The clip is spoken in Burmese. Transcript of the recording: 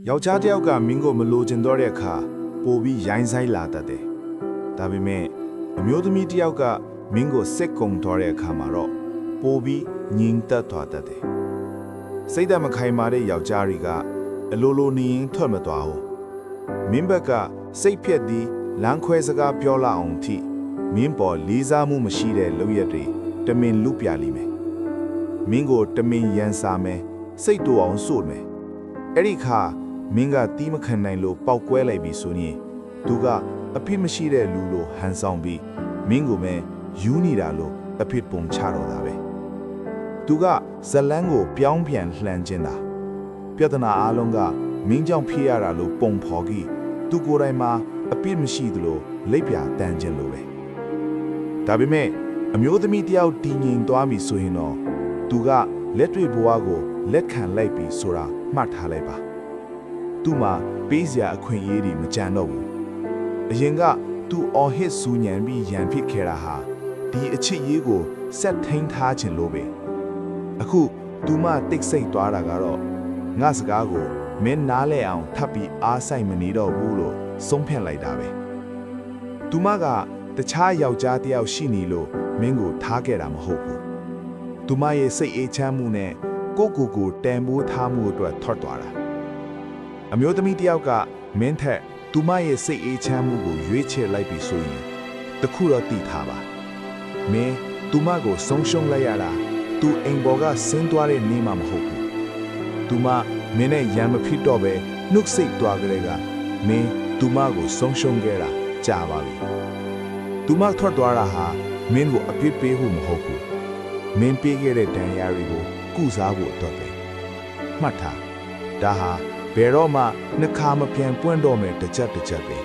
ယောက်ျားတစ်ယောက်ကမင်းကိုမလိုချင်တော့တဲ့အခါပိုပြီးရိုင်းဆိုင်လာတတ်တယ်။ဒါပေမဲ့အမျိုးသမီးတစ်ယောက်ကမင်းကိုစိတ်ကုံသွားတဲ့အခါမှာတော့ပိုပြီးငြိမ်သက်သွားတတ်တယ်။စိတ်ဓာတ်မခိုင်မာတဲ့ယောက်ျားတွေကအလိုလိုနေရင်ထွက်မသွားဘူး။မင်းဘက်ကစိတ်ဖြက်ပြီးလမ်းခွဲစကားပြောလာအောင်ထိမင်းပေါ်လေးစားမှုမရှိတဲ့လုပ်ရက်တွေတမင်လူပြလိမ့်မယ်။မင်းကိုတမင်ရန်စာမယ်စိတ်တူအောင်စို့မယ်။အဲ့ဒီခါမင်းကတီးမခံနိုင်လို့ပောက်ကွဲလိုက်ပြီဆိုရင်သူကအဖြစ်မရှိတဲ့လူလိုဟန်ဆောင်ပြီးမင်းကိုပဲယူနေတာလို့အဖြစ်ပုံချတော့တာပဲသူကဇလန်းကိုပြောင်းပြန်လှန်ခြင်းတာပြဿနာအားလုံးကမင်းကြောင့်ဖြစ်ရတာလို့ပုံဖော်ပြီးသူကိုယ်တိုင်မှာအပြစ်မရှိသလိုလက်ပြတန်းခြင်းလို့ပဲဒါပေမဲ့အမျိုးသမီးတယောက်တည်ငြိမ်သွားပြီဆိုရင်တော့သူကလက်တွေ့ဘဝကိုလက်ခံလိုက်ပြီဆိုတာမှတ်ထားလိုက်ပါသူ့မှာပေးစရာအခွင့်အရေးတွေမကြံတော့ဘူးအရင်ကသူအော်ဟစ်ဆူညံပြီးရန်ဖြစ်ခဲ့တာဟာဒီအချစ်ရေးကိုဆက်ထိန်ထားခြင်းလို့ပဲအခုသူမတိတ်ဆိတ်သွားတာကတော့ငါစကားကိုမင်းနားလဲအောင်ထပ်ပြီးအားဆိုင်မနေတော့ဘူးလို့ဆုံးဖြတ်လိုက်တာပဲသူမကတခြားယောက်ျားတစ်ယောက်ရှိနေလို့မင်းကိုထားခဲ့တာမဟုတ်ဘူးသူမရဲ့စိတ်အေးချမ်းမှုနဲ့ကိုတန်ဖိုးထားမှုအတွက်ထွက်သွားတာအမျိုးသမီးတစ်ယောက်ကမင်းထက်သူမရဲ့စိတ်အေးချမ်းမှုကိုရွေးချယ်လိုက်ပြီဆိုရင်တခုတော့သိထားပါမင်းသူမကိုဆုံးရှုံးလိုက်ရတာသူအိမ်ပေါ်ကဆင်းသွားတဲ့နေ့မှမဟုတ်ဘူးသူမမင်းနဲ့ရံမဖြစ်တော့ပဲနှုတ်ဆိတ်သွားကြတဲ့ကမင်းသူမကိုဆုံးရှုံးခဲ့တာကြာပါပြီသူမထွက်သွားတာဟာမင်းကိုအပြစ်ပေးဖို့မဟုတ်ဘူးမင်းပေးခဲ့တဲ့ဒဏ်ရာတွေကိုကုစားဖို့အတွက်ပဲမှတ်ထားဒါဟာဘယ်တော့မှနှခါမပြန်ပွင့်တော့မယ်တစ်ချက်ပဲ